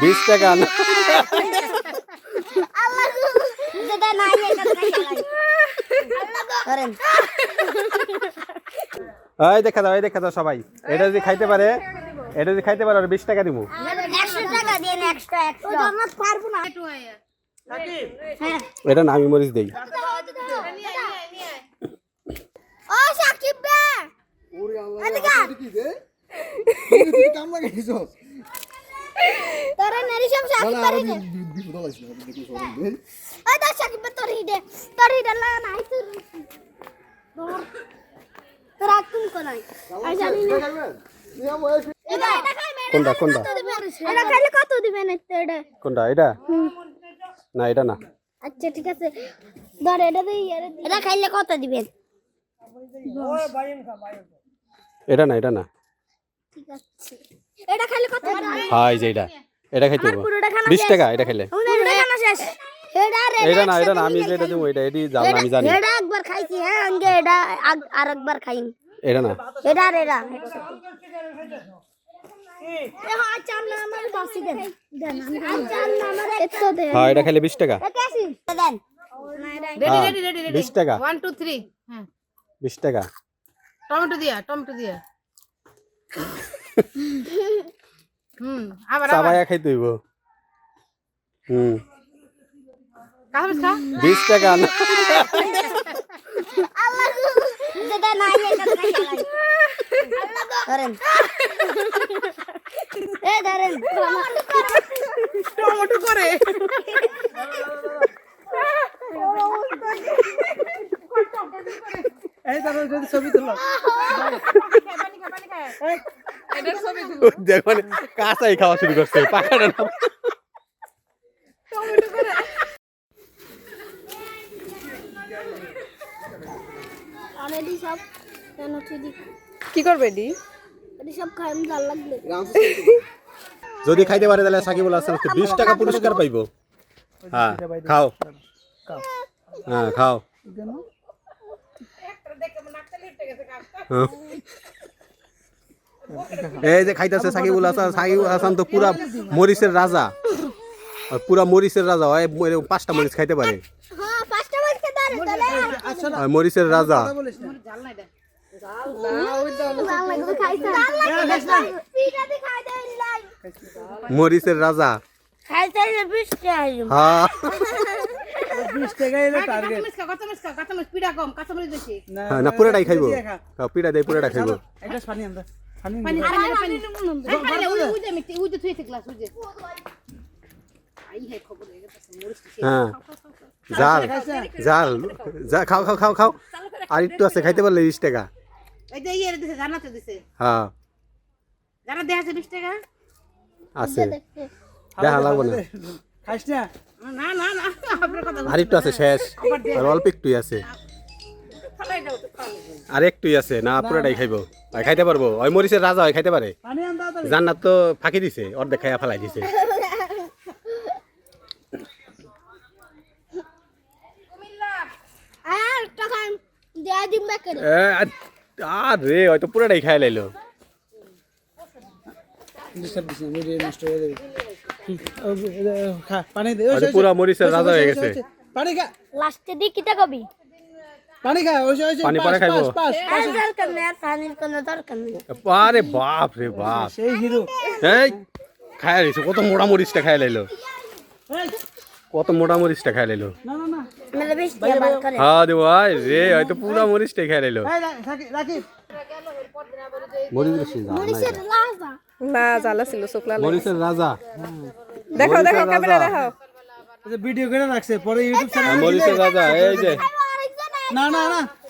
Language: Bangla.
20 টাকা না এই দেখা দাও সবাই এটা যদি খাইতে পারে আর 20 টাকা দিমু। 100 টাকা দেন এক্সট্রা আমরা পারবো না। এটা না আমি মরিচ দেই। ও সাকিব বে ওরে আল্লাহ এদিকে এটা কি রে তুই কাম লাগাইছস তোরা নেরি সব সাকিব না পারি আমি দে বিপদ হইছে না দেখি সরম দে ওই দা সাকিব বে তোর হিডে লা নাই তোর আকুম কোনাই আই জানি না এটা খাই মেরে কোনটা এটা খাইলে কত দিবেন এটা কোনটা এটা না এটা না আচ্ছা ঠিক আছে ধর এটা দেই এটা খাইলে কত দিবেন এটা না ঠিক আছে এটা খাইলে কত দিবেন হ্যাঁ এই যে এটা খাইতে হবে পুরোটা খানা 20 টাকা এটা খাইলে পুরোটা খানা শেষ এটা না আমি যেটা দেবো এডি জাল না আমি জানি এটা একবার খাইছি হ্যাঁ আগে এটা আরেকবার খাইন এটা না এটা চার না আমার বাসি দেন চার না আমার এত দেন হ্যাঁ এটা খাইলে 20 টাকা এটা আসি দেন রেডি 20 টাকা 1 2 3 হ্যাঁ 20 টাকা টমেটো দিয়া আবার চাবায়া খাইতে হইব কাহবে খা 20 টাকা না আল্লাহ যেটা নাই এটা নাই ধরেন ধরেন টমেটো করে এই তার যদি ছবি তুলো এটার ছবি তুলো দেখো কাঁচাই খাওয়া শুরু করছে পাকাটা না টমেটো করে অলরেডি সব কেন ঠিক কি করবে ডি এটি সব খাইম জাল লাগবে যদি খাইতে পারে তাহলে সাকিবুল হাসান 20 টাকা পুরস্কার পাইবো হ্যাঁ খাও হ্যাঁ খাও এই যে খাইতেছে সাকিবুল হাসান তো পুরা মরিচের রাজা ওই 5টা মরিচ খাইতে পারে হ্যাঁ পাঁচটা মাছ খেতে পারে তাহলে আর মরিচের রাজা জাল নাই দে জাল লাগবে খাইতে জাল লাগবে পিঠা দি খাই দেন লাই মরিচের রাজা খাইতে 20 টাকা হ্যাঁ 20 টাকা এলো টার্গেট কাঁচামরিচ পিড়া কম কাঁচামরিচ বেশি হ্যাঁ না পুরাটাই খাইবো পিড়া দেই পুরাটা খাইবো একটা পানি আমরা পানি পানি উজে থুইছে গ্লাস উজে আই হে খবর হয়ে গেছে মরিচ হ্যাঁ জাল যা খাও আর একটু আছে খাইতে পারলে 20 টাকা এই যে ইয়ে দিছে জানাতে দিছে হ্যাঁ জানা দেখাছে 20 টাকা আছে দেখা লাগবো না খাইছ না না আপনার কথা আর একটু আছে শেষ আর অল্প একটুই আছে ফলাই দাও তো আর একটুই আছে না পুরোটাই খাইবো আর খাইতে পারবো ওই মরিচের রাজা হয় খাইতে পারে পানি আন দাও তো জান্নাত তো ফাঁকি দিছে অর্ধেক খাইয়া ফেলাই দিছে আর টাকা দেয়া দিন ব্যাকে আর রে হয়তো পুরোটাই খাই লাইলো ডিস্টার্ব দিছ না ভিডিও নষ্ট হয়ে যাবে খা পানি দে হয়তো পুরা মরিচের রাজা হয়ে গেছে পানি খা লাস্টে দি কিটা কবি পানি খা ওই পানি পরে খাইবো আর দরকার নেই আর পানির কোনো দরকার নেই আরে বাপ রে বাপ সেই হিরো এই খাই লাইছে কত মোটা মরিচটা খাই লাইলো কত মোটা মরিচটা খাই লাইলো না মেলে বেশ দিয়ে বার করে হ্যাঁ দেবো ভাই রে হয়তো পুরা মরিচটাই খাই লাইলো এই রাখি মরিচের লাজা না জ্বালা ছিল শুকলা মরিচের রাজা দেখো ক্যামেরা দেখো ভিডিও করে রাখছে পরে ইউটিউব চ্যানেল মরিচের রাজা এই যে না